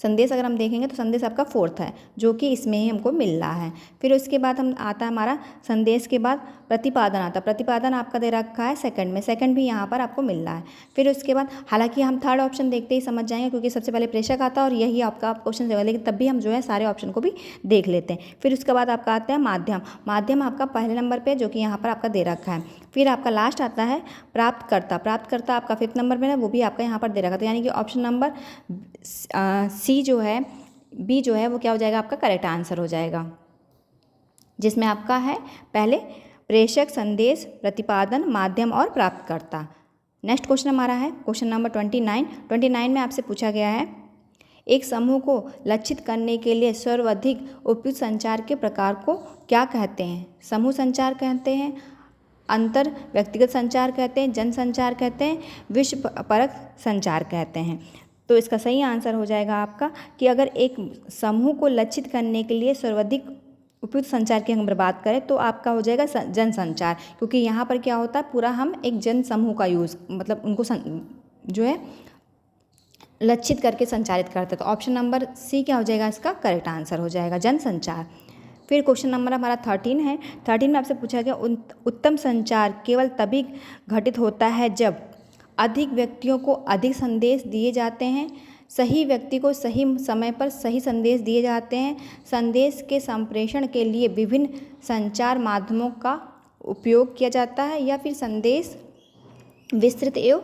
संदेश अगर हम देखेंगे तो संदेश आपका फोर्थ है, जो कि इसमें ही हमको मिल रहा है। फिर उसके बाद हम आता है हमारा संदेश के बाद प्रतिपादन आता है। प्रतिपादन आपका दे रखा है सेकंड में, सेकंड भी यहाँ पर आपको मिल रहा है। फिर उसके बाद हालांकि हम थर्ड ऑप्शन देखते ही समझ जाएंगे, क्योंकि सबसे पहले प्रेषक आता है और यही आपका क्वेश्चन रहेगा, लेकिन तब भी हम जो है सारे ऑप्शन को भी देख लेते हैं। फिर उसके बाद आपका आता है माध्यम। माध्यम आपका पहले नंबर पर, जो कि यहाँ पर आपका दे रखा है। फिर आपका लास्ट आता है प्राप्तकर्ता। प्राप्तकर्ता आपका 5th नंबर में है, वो भी आपका यहाँ पर दे रखा था, यानी कि ऑप्शन नंबर सी जो है, बी जो है वो क्या हो जाएगा, आपका करेक्ट आंसर हो जाएगा, जिसमें आपका है पहले प्रेषक, संदेश, प्रतिपादन, माध्यम और प्राप्तकर्ता। नेक्स्ट क्वेश्चन हमारा है क्वेश्चन नंबर 29 में आपसे पूछा गया है, एक समूह को लक्षित करने के लिए सर्वाधिक उपयुक्त संचार के प्रकार को क्या कहते हैं? समूह संचार कहते हैं, अंतर व्यक्तिगत संचार कहते हैं, जन संचार कहते हैं, विश्व परक संचार कहते हैं। तो इसका सही आंसर हो जाएगा आपका कि अगर एक समूह को लक्षित करने के लिए सर्वाधिक उपयुक्त संचार की हम बात करें तो आपका हो जाएगा जन संचार, क्योंकि यहाँ पर क्या होता है, पूरा हम एक जन समूह का यूज़, मतलब उनको जो है लक्षित करके संचालित करते हैं। तो ऑप्शन नंबर सी क्या हो जाएगा, इसका करेक्ट आंसर हो जाएगा, जन संचार। फिर क्वेश्चन नंबर हमारा 13 है। 13 में आपसे पूछा गया, उत्तम संचार केवल तभी घटित होता है जब अधिक व्यक्तियों को अधिक संदेश दिए जाते हैं, सही व्यक्ति को सही समय पर सही संदेश दिए जाते हैं, संदेश के संप्रेषण के लिए विभिन्न संचार माध्यमों का उपयोग किया जाता है, या फिर संदेश विस्तृत एवं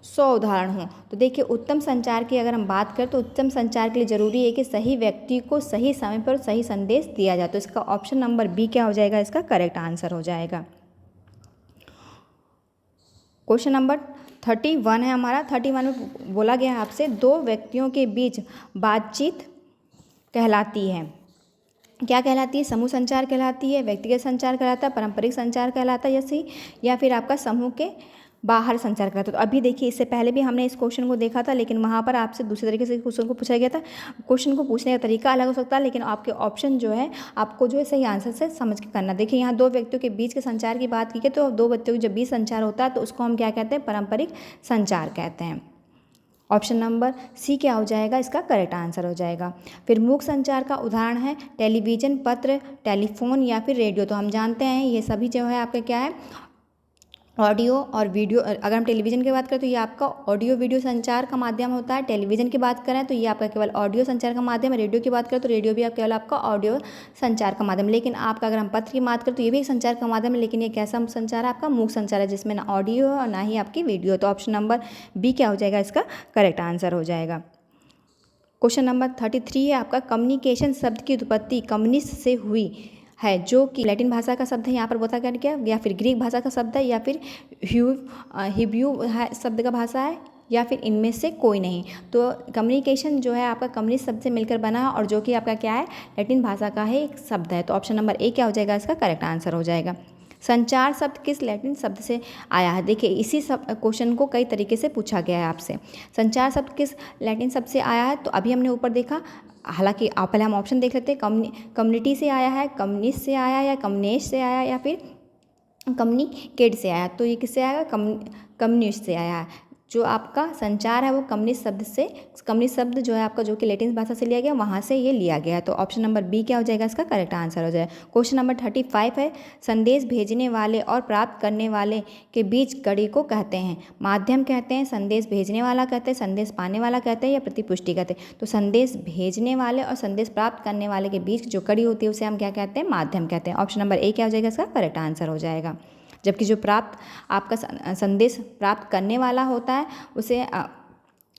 100 उदाहरण हों। तो देखिए, उत्तम संचार की अगर हम बात करें तो उत्तम संचार के लिए ज़रूरी है कि सही व्यक्ति को सही समय पर सही संदेश दिया जाए। तो इसका ऑप्शन नंबर बी क्या हो जाएगा, इसका करेक्ट आंसर हो जाएगा। क्वेश्चन नंबर 31 है हमारा। 31 में बोला गया है आपसे, दो व्यक्तियों के बीच बातचीत कहलाती है, क्या कहलाती है? समूह संचार कहलाती है, व्यक्तिगत संचार कहलाता है, पारंपरिक संचार कहलाता है, या फिर आपका समूह के बाहर संचार कहलाता है। तो अभी देखिए, इससे पहले भी हमने इस क्वेश्चन को देखा था, लेकिन वहाँ पर आपसे दूसरे तरीके से क्वेश्चन को पूछा गया था। क्वेश्चन को पूछने का तरीका अलग हो सकता है, लेकिन आपके ऑप्शन जो है आपको जो है सही आंसर से समझ के करना। देखिए, यहाँ दो व्यक्तियों के बीच के संचार की बात की है, तो दो व्यक्तियों के जब बीच संचार होता है तो उसको हम क्या कहते हैं, पारंपरिक संचार कहते हैं। ऑप्शन नंबर सी क्या हो जाएगा, इसका करेक्ट आंसर हो जाएगा। फिर मूक संचार का उदाहरण है टेलीविज़न, पत्र, टेलीफोन या फिर रेडियो। तो हम जानते हैं ये सभी जो है आपका क्या है, ऑडियो और वीडियो। अगर हम टेलीविज़न की बात करें तो ये आपका ऑडियो वीडियो संचार का माध्यम होता है। टेलीविज़न की बात करें तो ये आपका केवल ऑडियो संचार का माध्यम है। रेडियो की बात करें तो रेडियो भी केवल आपका ऑडियो संचार का माध्यम। लेकिन आपका अगर हम पत्र की बात करें तो ये भी एक संचार का माध्यम है, लेकिन ये कैसा संचार है, आपका मूक संचार है, जिसमें ना ऑडियो है और ना ही आपकी वीडियो। तो ऑप्शन नंबर बी क्या हो जाएगा, इसका करेक्ट आंसर हो जाएगा। क्वेश्चन नंबर 33 है आपका, कम्युनिकेशन शब्द की उत्पत्ति कम्युनिस्ट से हुई है, जो कि लैटिन भाषा का शब्द है, यहाँ पर बता क्या, या फिर ग्रीक भाषा का शब्द है, या फिर हिब्रू शब्द का भाषा है, या फिर इनमें से कोई नहीं। तो कम्युनिकेशन जो है आपका कम्युनिस्ट शब्द से मिलकर बना है, और जो कि आपका क्या है, लैटिन भाषा का है एक शब्द है। तो ऑप्शन नंबर ए क्या हो जाएगा, इसका करेक्ट आंसर हो जाएगा। संचार शब्द किस लैटिन शब्द से आया है? देखिए, इसी क्वेश्चन को कई तरीके से पूछा गया है आपसे। संचार शब्द किस लैटिन शब्द से आया है? तो अभी हमने ऊपर देखा, हालांकि पहले हम ऑप्शन देख लेते हैं। कम्युनिटी से आया है, कम्युनिस्ट से आया, या कम्युनिस्ट से आया, या फिर कम्युनिकेट से आया। तो ये किससे आएगा, कम्युनिस्ट से आया है। जो आपका संचार है वो कम्युनिस्ट शब्द से, कम्युनिस्ट शब्द जो है आपका, जो कि लैटिन भाषा से लिया गया, वहाँ से ये लिया गया है। तो ऑप्शन नंबर बी क्या हो जाएगा, इसका करेक्ट आंसर हो जाएगा। क्वेश्चन नंबर 35 है, संदेश भेजने वाले और प्राप्त करने वाले के बीच कड़ी को कहते हैं, माध्यम कहते हैं, संदेश भेजने वाला कहते हैं, संदेश पाने वाला कहते हैं, या प्रतिपुष्टि कहते हैं। तो संदेश भेजने वाले और संदेश प्राप्त करने वाले के बीच जो कड़ी होती है उसे हम क्या कहते हैं, माध्यम कहते हैं। ऑप्शन नंबर ए क्या हो जाएगा, इसका करेक्ट आंसर हो जाएगा। जबकि जो प्राप्त आपका संदेश प्राप्त करने वाला होता है उसे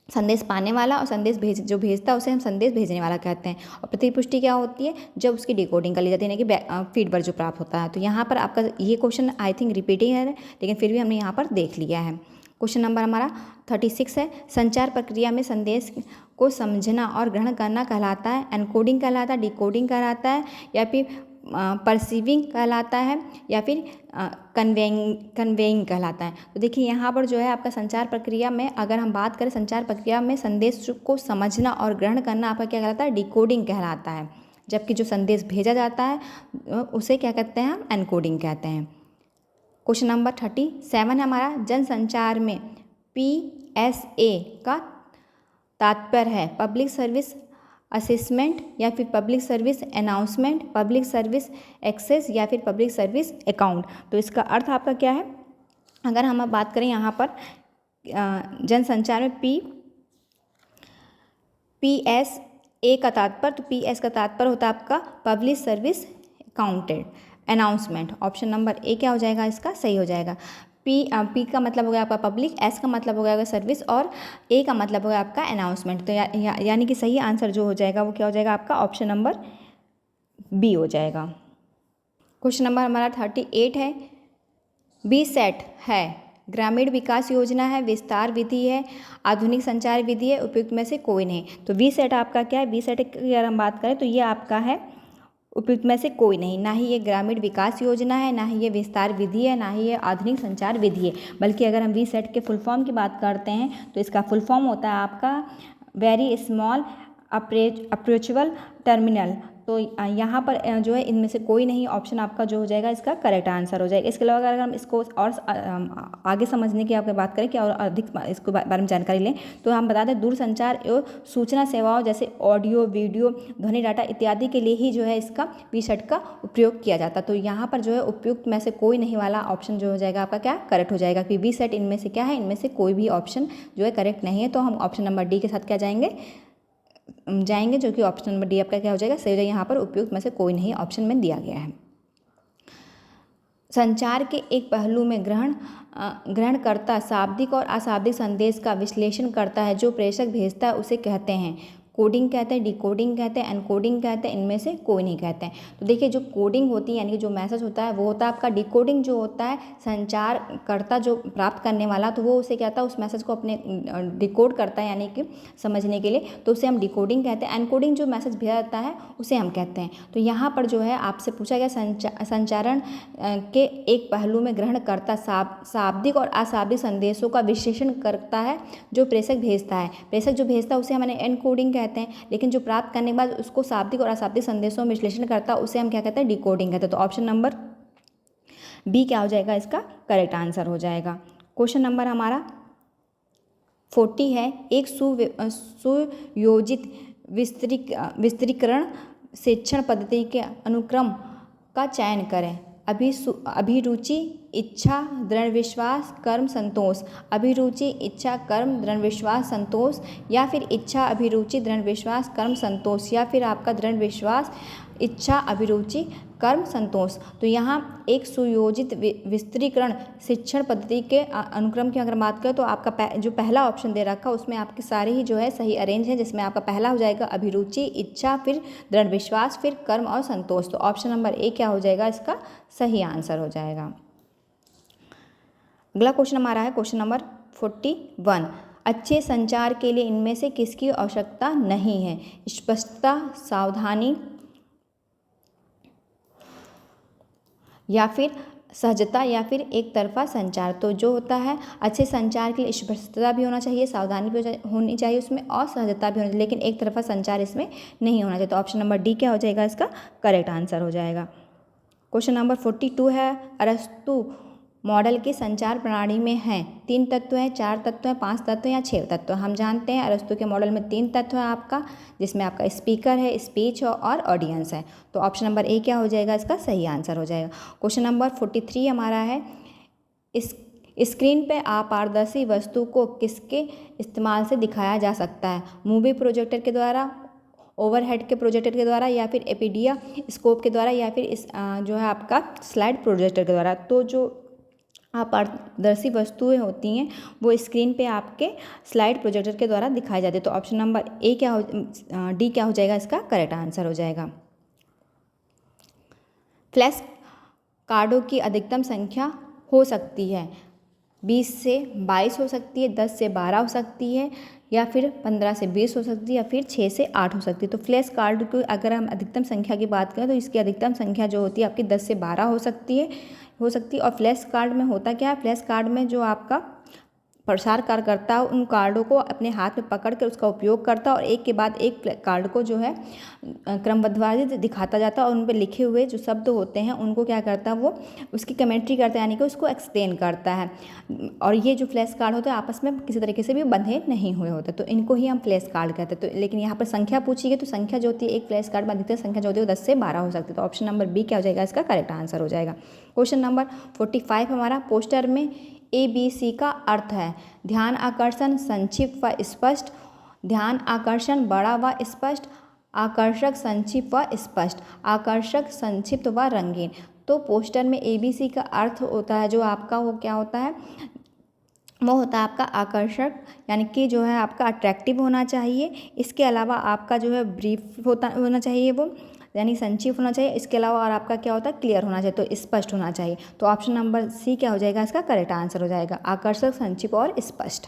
संदेश पाने वाला, और संदेश जो भेजता है उसे हम संदेश भेजने वाला कहते हैं। और प्रतिपुष्टि क्या होती है, जब उसकी डिकोडिंग कर ली जाती है, यानी कि फीडबैक जो प्राप्त होता है। तो यहाँ पर आपका ये क्वेश्चन आई थिंक रिपीटिंग है, लेकिन फिर भी हमने यहाँ पर देख लिया है। क्वेश्चन नंबर हमारा 36 है, संचार प्रक्रिया में संदेश को समझना और ग्रहण करना कहलाता है, एनकोडिंग कहलाता है, डिकोडिंग कहलाता है, या फिर परसीविंग कहलाता है, या फिर कन्वेइंग कहलाता है। तो देखिए, यहाँ पर जो है आपका संचार प्रक्रिया में अगर हम बात करें, संचार प्रक्रिया में संदेश को समझना और ग्रहण करना आपका क्या कहलाता है, डिकोडिंग कहलाता है। जबकि जो संदेश भेजा जाता है उसे क्या कहते हैं, हम एनकोडिंग कहते हैं। क्वेश्चन नंबर 37 है हमारा, जनसंचार में PSA का तात्पर्य है पब्लिक सर्विस असेसमेंट या फिर public service announcement, public service access या फिर पब्लिक सर्विस अकाउंट। तो इसका अर्थ आपका क्या है? अगर हम अब बात करें यहाँ पर जनसंचार में PS ए का तात्पर्य, तो PS का तात्पर्य होता है आपका public service accounted announcement. Option number A क्या हो जाएगा इसका? सही हो जाएगा। पी का मतलब हो गया आपका पब्लिक, एस का मतलब हो गया सर्विस और ए का मतलब हो गया आपका अनाउंसमेंट। तो यानी कि सही आंसर जो हो जाएगा वो क्या हो जाएगा आपका? ऑप्शन नंबर बी हो जाएगा। क्वेश्चन नंबर हमारा 38 है। BSET है ग्रामीण विकास योजना है, विस्तार विधि है, आधुनिक संचार विधि है, उपयुक्त में से कोई नहीं। तो BSET आपका क्या है? BSET की अगर हम बात करें तो ये आपका है उपयुक्त में से कोई नहीं। ना ही ये ग्रामीण विकास योजना है, ना ही ये विस्तार विधि है, ना ही ये आधुनिक संचार विधि है। बल्कि अगर हम BSET के फुल फॉर्म की बात करते हैं तो इसका फुल फॉर्म होता है आपका वेरी स्मॉल अप्रोचेबल टर्मिनल। तो यहाँ पर जो है इनमें से कोई नहीं, ऑप्शन आपका जो हो जाएगा इसका करेक्ट आंसर हो जाएगा। इसके अलावा अगर हम इसको और आगे समझने की आपको बात करें कि और अधिक इसको बारे में जानकारी लें तो हम बता दें दूरसंचार एवं सूचना सेवाओं जैसे ऑडियो, वीडियो, ध्वनि डाटा इत्यादि के लिए ही जो है इसका BSET का उपयोग किया जाता है। तो यहाँ पर जो है उपयुक्त में से कोई नहीं वाला ऑप्शन जो हो जाएगा आपका क्या करेक्ट हो जाएगा, क्योंकि BSET इनमें से क्या है? इनमें से कोई भी ऑप्शन जो है करेक्ट नहीं है। तो हम ऑप्शन नंबर डी के साथ क्या जाएंगे, जो कि ऑप्शन नंबर डी आपका क्या हो जाएगा? सही हो जाएगा। यहाँ पर उपयुक्त में से कोई नहीं ऑप्शन में दिया गया है। संचार के एक पहलू में ग्रहणकर्ता शाब्दिक और अशाब्दिक संदेश का विश्लेषण करता है। जो प्रेषक भेजता है उसे कहते हैं कोडिंग कहते हैं, डिकोडिंग कहते हैं, एनकोडिंग कहते हैं, इनमें से कोई नहीं कहते हैं। तो देखिए जो कोडिंग होती है यानी कि जो मैसेज होता है वो होता है आपका। डिकोडिंग जो होता है संचारकर्ता जो प्राप्त करने वाला, तो वो उसे कहता है उस मैसेज को अपने डिकोड करता है यानी कि समझने के लिए, तो उसे हम डिकोडिंग कहते हैं। एनकोडिंग जो मैसेज भेजा जाता है उसे हम कहते हैं। तो यहाँ पर जो है आपसे पूछा गया संचारण के एक पहलू में ग्रहणकर्ता शाब्दिक और अशाब्दिक संदेशों का विश्लेषण करता है। जो प्रेषक भेजता है, प्रेषक जो भेजता है उसे हमने एनकोडिंग कहते हैं, लेकिन जो प्राप्त करने के बाद उसको शाब्दिक और अशाब्दिक संदेशों में विश्लेषण करता है उसे हम क्या कहते हैं? डिकोडिंग कहते हैं। तो ऑप्शन नंबर बी क्या हो जाएगा? इसका करेक्ट आंसर हो जाएगा। क्वेश्चन नंबर हमारा 40 है। एक सुयोजित विस्तारीकरण शिक्षण पद्धति के अनुक्रम का चयन करें। अभिरुचि, इच्छा, दृढ़ विश्वास, कर्म, संतोष। अभिरुचि, इच्छा, कर्म, दृढ़ विश्वास, संतोष, या फिर इच्छा, अभिरुचि, दृढ़ विश्वास, कर्म, संतोष, या फिर आपका दृढ़ विश्वास, इच्छा, अभिरुचि, कर्म, संतोष। तो यहाँ एक सुयोजित विस्तारीकरण शिक्षण पद्धति के अनुक्रम की अगर बात करें तो आपका जो पहला ऑप्शन दे रखा है उसमें आपके सारे ही जो है सही अरेंज है, जिसमें आपका पहला हो जाएगा अभिरुचि, इच्छा, फिर दृढ़ विश्वास, फिर कर्म और संतोष। तो ऑप्शन नंबर ए क्या हो जाएगा? इसका सही आंसर हो जाएगा। अगला क्वेश्चन हमारा है क्वेश्चन नंबर 41। अच्छे संचार के लिए इनमें से किसकी आवश्यकता नहीं है? स्पष्टता, सावधानी, या फिर सहजता, या फिर एक तरफा संचार। तो जो होता है अच्छे संचार के लिए स्पष्टता भी होना चाहिए, सावधानी भी होनी चाहिए उसमें, और सहजता भी होनी चाहिए, लेकिन एक तरफा संचार इसमें नहीं होना चाहिए। तो ऑप्शन नंबर डी क्या हो जाएगा? इसका करेक्ट आंसर हो जाएगा। क्वेश्चन नंबर 42 है। अरस्तु मॉडल के संचार प्रणाली में हैं 3 तत्व हैं, 4 तत्व हैं, 5 तत्व या 6 तत्व। हम जानते हैं अरस्तु के मॉडल में 3 तत्व है आपका, जिसमें आपका स्पीकर है, स्पीच है और ऑडियंस है। तो ऑप्शन नंबर ए क्या हो जाएगा? इसका सही आंसर हो जाएगा। क्वेश्चन नंबर 43 हमारा है। स्क्रीन पे अपारदर्शी वस्तु को किसके इस्तेमाल से दिखाया जा सकता है? मूवी प्रोजेक्टर के द्वारा, ओवरहेड के प्रोजेक्टर के द्वारा, या फिर एपीडिया स्कोप के द्वारा, या फिर जो है आपका स्लाइड प्रोजेक्टर के द्वारा। तो जो अपारदर्शी वस्तुएं होती हैं वो स्क्रीन पे आपके स्लाइड प्रोजेक्टर के द्वारा दिखाई जाती है। तो ऑप्शन नंबर डी क्या हो जाएगा? इसका करेक्ट आंसर हो जाएगा। फ्लैश कार्डों की अधिकतम संख्या हो सकती है 20 से 22 हो सकती है, 10 से 12 हो सकती है, या फिर 15 से 20 हो सकती है, या फिर 6 से 8 हो सकती है। तो फ्लैश कार्ड की अगर हम अधिकतम संख्या की बात करें तो इसकी अधिकतम संख्या जो होती है आपकी 10 से 12 हो सकती है। और फ्लैश कार्ड में होता क्या है? फ्लैश कार्ड में जो आपका प्रसार कार्य करता है उन कार्डों को अपने हाथ में पकड़ कर उसका उपयोग करता है और एक के बाद एक कार्ड को जो है क्रमबद्धवार दिखाता जाता है और उन पर लिखे हुए जो शब्द होते हैं उनको क्या करता है वो उसकी कमेंट्री करता है, यानी कि उसको एक्सप्लेन करता है। और ये जो फ्लैश कार्ड होते हैं आपस में किसी तरीके से भी बंधे नहीं हुए होते, तो इनको ही हम फ्लैश कार्ड कहते हैं। तो लेकिन यहाँ पर संख्या पूछी गई तो संख्या जो होती है एक फ्लैश कार्ड में अधिकतर संख्या जो होती है वो 10 से 12 हो सकती है। तो ऑप्शन नंबर बी क्या हो जाएगा, इसका करेक्ट आंसर हो जाएगा। क्वेश्चन नंबर 45 हमारा, पोस्टर में ABC का अर्थ है ध्यान आकर्षण, संक्षिप्त व स्पष्ट, ध्यान आकर्षण, बड़ा व स्पष्ट, आकर्षक, संक्षिप्त व स्पष्ट, आकर्षक, संक्षिप्त व रंगीन। तो पोस्टर में ABC का अर्थ होता है जो आपका वो क्या होता है, वो होता है आपका आकर्षक, यानी कि जो है आपका अट्रैक्टिव होना चाहिए। इसके अलावा आपका जो है ब्रीफ होना चाहिए वो, यानी संक्षिप्त होना चाहिए। इसके अलावा और आपका क्या होता है, क्लियर होना चाहिए, तो स्पष्ट होना चाहिए। तो ऑप्शन नंबर सी क्या हो जाएगा, इसका करेक्ट आंसर हो जाएगा, आकर्षक, संक्षिप्त और स्पष्ट।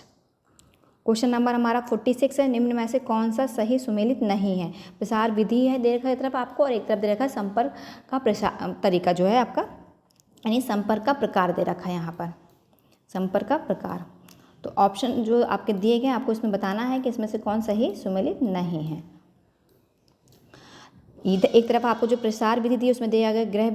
क्वेश्चन नंबर हमारा 46 है, निम्न में से कौन सा सही सुमेलित नहीं है। प्रसार विधि है दे रखा है एक तरफ आपको और एक तरफ दे रखा है संपर्क का प्रसार तरीका जो है आपका, यानी संपर्क का प्रकार दे रखा है यहाँ पर, संपर्क का प्रकार। तो ऑप्शन जो आपके दिए गए आपको इसमें बताना है कि इसमें से कौन सही सुमेलित नहीं है। एक तरफ आपको जो प्रसार विधि दी है उसमें दिया गया गृह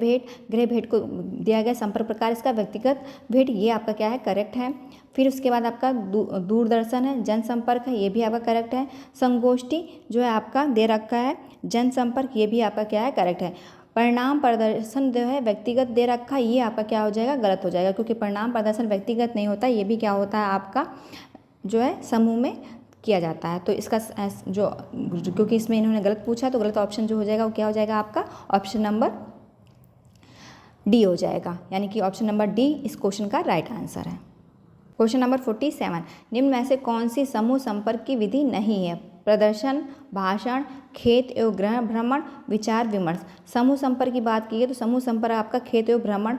भेंट को दिया गया संपर्क प्रकार इसका व्यक्तिगत भेंट, ये आपका क्या है, करेक्ट है। फिर उसके बाद आपका दूरदर्शन है, जनसंपर्क है, ये भी आपका करेक्ट है। संगोष्ठी जो है आपका दे रखा है, जनसंपर्क, ये भी आपका क्या है, करेक्ट है। परिणाम प्रदर्शन जो है व्यक्तिगत दे रखा है, ये आपका क्या हो जाएगा, गलत हो जाएगा, क्योंकि परिणाम प्रदर्शन व्यक्तिगत नहीं होता, ये भी क्या होता है आपका जो है समूह में किया जाता है। तो इसका जो क्योंकि इसमें इन्होंने गलत पूछा तो गलत ऑप्शन जो हो जाएगा वो क्या हो जाएगा आपका, ऑप्शन नंबर डी हो जाएगा, यानी कि ऑप्शन नंबर डी इस क्वेश्चन का राइट आंसर है। क्वेश्चन नंबर 47, निम्न में से कौन सी समूह संपर्क की विधि नहीं है। प्रदर्शन, भाषण, खेत एवं गृह भ्रमण, विचार विमर्श। समूह संपर्क की बात की है तो समूह संपर्क आपका खेत एवं भ्रमण,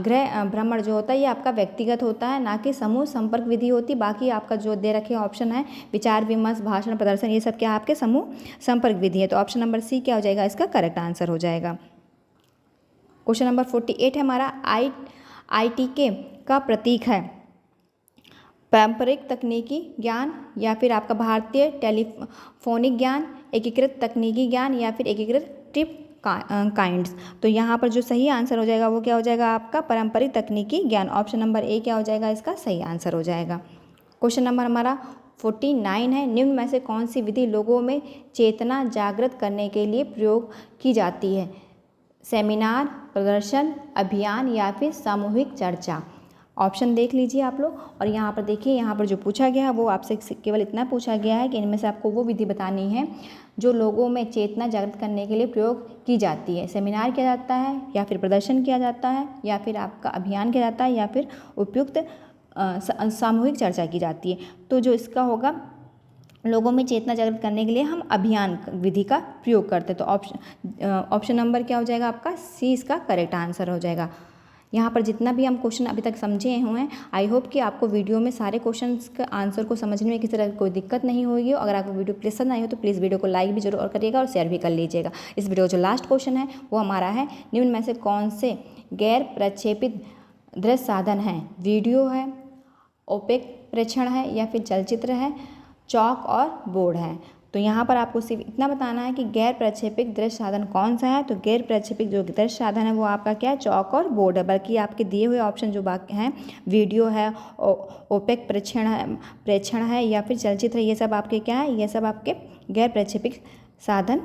गृह भ्रमण जो होता है ये आपका व्यक्तिगत होता है, ना कि समूह संपर्क विधि होती। बाकी आपका जो दे रखे ऑप्शन है विचार विमर्श, भाषण, प्रदर्शन, ये सब क्या आपके समूह संपर्क विधि है। तो ऑप्शन नंबर सी क्या हो जाएगा, इसका करेक्ट आंसर हो जाएगा। क्वेश्चन नंबर 48 है हमारा, ITK का प्रतीक है पारंपरिक तकनीकी ज्ञान या फिर आपका भारतीय टेलीफोनिक ज्ञान, एकीकृत तकनीकी ज्ञान या फिर एकीकृत ट्रिप काइंड्स। तो यहाँ पर जो सही आंसर हो जाएगा वो क्या हो जाएगा आपका पारंपरिक तकनीकी ज्ञान, ऑप्शन नंबर ए क्या हो जाएगा, इसका सही आंसर हो जाएगा। क्वेश्चन नंबर हमारा 49 है, निम्न में से कौन सी विधि लोगों में चेतना जागृत करने के लिए प्रयोग की जाती है। सेमिनार, प्रदर्शन, अभियान या फिर सामूहिक चर्चा। ऑप्शन देख लीजिए आप लोग, और यहाँ पर देखिए, यहाँ पर जो पूछा गया है वो आपसे केवल इतना पूछा गया है कि इनमें से आपको वो विधि बतानी है जो लोगों में चेतना जागृत करने के लिए प्रयोग की जाती है। सेमिनार किया जाता है या फिर प्रदर्शन किया जाता है या फिर आपका अभियान किया जाता है या फिर उपयुक्त सामूहिक चर्चा की जाती है। तो जो इसका होगा, लोगों में चेतना जागृत करने के लिए हम अभियान विधि का प्रयोग करते हैं। तो ऑप्शन नंबर क्या हो जाएगा आपका, सी इसका करेक्ट आंसर हो जाएगा। यहाँ पर जितना भी हम क्वेश्चन अभी तक समझे हुए हैं, आई होप कि आपको वीडियो में सारे क्वेश्चंस का आंसर को समझने में किसी तरह की कोई दिक्कत नहीं होगी। अगर आपको वीडियो पसंद आई हो तो प्लीज़ वीडियो को लाइक भी जरूर करिएगा और शेयर भी कर लीजिएगा। इस वीडियो जो लास्ट क्वेश्चन है वो हमारा है, निम्न में से कौन से गैर प्रक्षेपित दृश्य साधन है। वीडियो है, ओपेक प्रेक्षण है या फिर चलचित्र है, चौक और बोर्ड है। तो यहाँ पर आपको सिर्फ इतना बताना है कि गैर प्रक्षेपित दृश्य साधन कौन सा है। तो गैर प्रक्षेपित जो दृश्य साधन है वो आपका क्या है, चौक और बोर्ड है। बल्कि आपके दिए हुए ऑप्शन जो बाकी हैं, वीडियो है, ओपेक प्रेक्षण है या फिर चलचित्र है, ये सब आपके क्या है, ये सब आपके गैर प्रक्षेपित साधन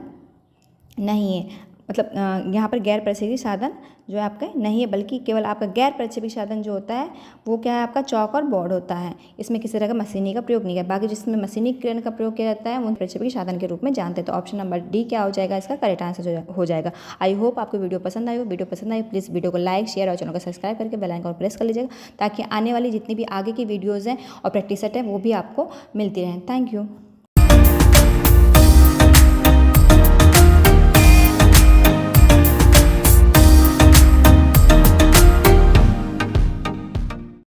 नहीं है। मतलब यहाँ पर गैर प्रक्षेपित साधन जो है आपका नहीं है, बल्कि केवल आपका गैर प्रक्षेपित साधन जो होता है वो क्या है, आपका चौक और बोर्ड होता है। इसमें किसी तरह का मशीनी का प्रयोग नहीं है। बाकी जिसमें मशीनीकरण का प्रयोग किया जाता है वो प्रक्षेपित साधन के रूप में जानते हैं। तो ऑप्शन नंबर डी क्या हो जाएगा, इसका करेक्ट आंसर हो जाएगा। आई होप आपको वीडियो पसंद आई हो। वीडियो पसंद आई प्लीज़ वीडियो को लाइक, शेयर और चैनल को सब्सक्राइब करके बेल आइकन को प्रेस कर लीजिएगा, ताकि आने वाली जितनी भी आगे की वीडियोज़ हैं और प्रैक्टिस सेट है वो भी आपको मिलती रहें। Thank you.